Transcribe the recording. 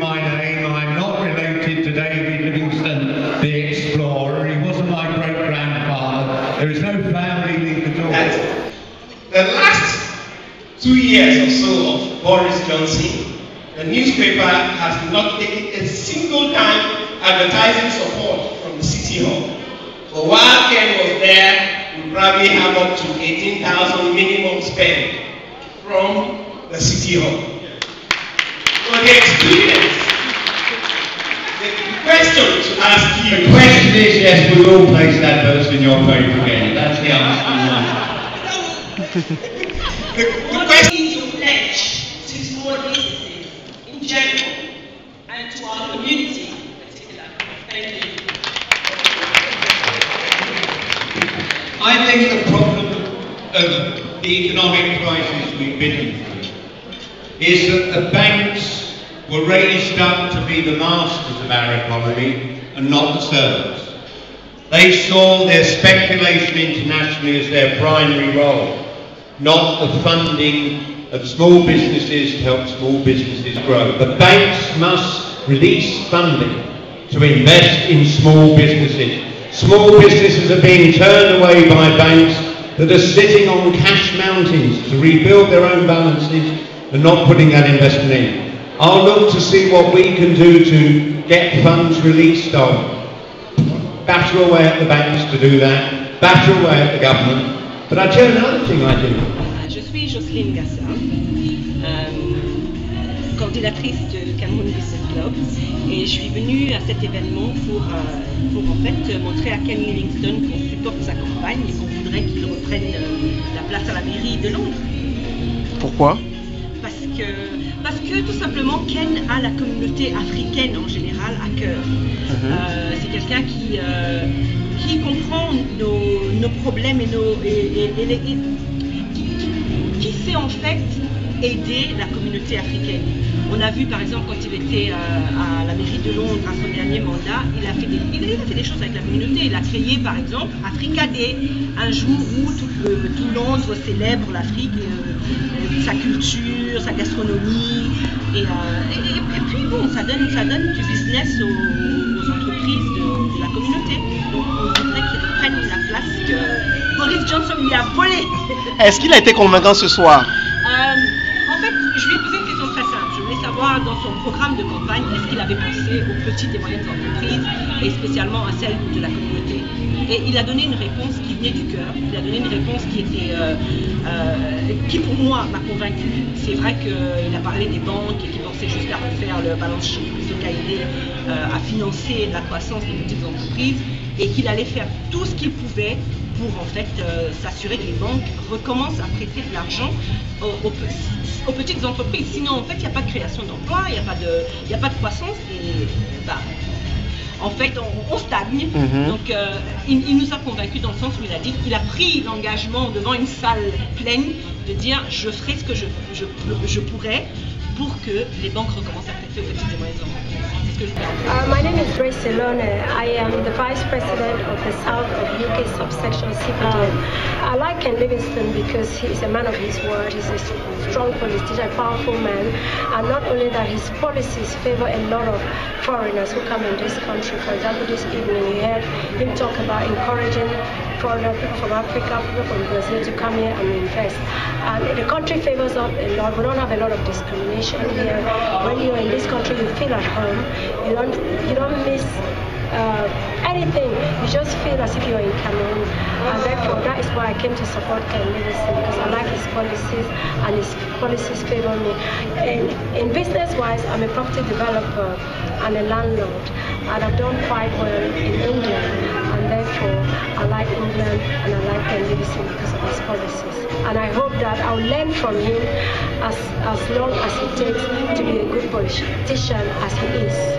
my name. I'm not related to David Livingstone, the explorer. He wasn't my great-grandfather. There is no family link at all. The last 2 years or so of Boris Johnson, the newspaper has not taken a single time advertising support from the City Hall. But while Ken was there, we probably have up to 18,000 minimum spend from the City Hall. So the experience, the question to ask you. The question is, yes, we will place adverts in your paper again. That's the answer. What is your pledge to small businesses in general and to our community in particular? Thank you. I think the problem of the economic crisis we've been through is that the banks were raised up to be the masters of our economy and not the servants. They saw their speculation internationally as their primary role, not the funding of small businesses to help small businesses grow. The banks must release funding to invest in small businesses. Small businesses are being turned away by banks that are sitting on cash mountains to rebuild their own balances and not putting that investment in. I'll look to see what we can do to get funds released on. Batter away at the banks to do that, batter away at the government. But I tell you another thing I do. Je suis Jocelyne Gassa, coordinatrice de Cameroun Business Club, et je suis venue à cet événement pour en fait montrer à Ken Livingstone qu'on supporte sa campagne et qu'on voudrait qu'il reprenne la place à la mairie de Londres. Pourquoi? Parce que tout simplement Ken a la communauté africaine en général à cœur. C'est quelqu'un qui comprend nos problèmes et qui sait en fait aider la communauté africaine. On a vu par exemple quand il était à la mairie de Londres à son dernier mandat, il a fait des choses avec la communauté. Il a créé par exemple Africa Day, un jour où tout Londres célèbre l'Afrique, sa culture, sa gastronomie. Et puis bon, ça donne du business aux entreprises de la communauté. Donc on voudrait qu'il reprenne la place que Boris Johnson lui a volée. Est-ce qu'il a été convaincant ce soir? En fait, je lui ai posé une question très simple. Je voulais savoir dans son programme de campagne, est-ce qu'il avait pensé aux petites et moyennes entreprises et spécialement à celles de la communauté. Et il a donné une réponse qui venait du cœur. Il a donné une réponse qui était, qui pour moi m'a convaincue. C'est vrai qu'il a parlé des banques et qu'il pensait juste à refaire le balance sheet plutôt qu'à aider à financer la croissance des petites entreprises et qu'il allait faire tout ce qu'il pouvait pour en fait s'assurer que les banques recommencent à prêter de l'argent aux petites entreprises. Sinon en fait il n'y a pas de création d'emplois, il n'y a pas de croissance et en fait on stagne. Donc il nous a convaincus dans le sens où il a dit qu'il a pris l'engagement devant une salle pleine de dire je ferai ce que je pourrais pour que les banques recommencent à prêter aux petites et moyennes entreprises. C'est ce que je voulais dire. My name is Grace Elone. I am the Vice President of the South of UK subsection CPDM. I like Ken Livingstone because he is a man of his word. He's a strong politician, a powerful man. And not only that, his policies favor a lot of foreigners who come in this country. For example, this evening we heard him talk about encouraging foreigners, people from Africa, people from Brazil to come here and invest. And the country favors us a lot. We don't have a lot of discrimination here. When you're in this country, you feel at home. You don't miss anything. You just feel as if you're in Cameroon. And therefore, that is why I came to support Ken Livingstone, because I like his policies and his policies favor me. In business-wise, I'm a property developer and a landlord, and I've done quite well in England, and therefore I like England and I like Ken Livingstone because of his policies. And I hope that I'll learn from him as long as it takes to be a good politician as he is.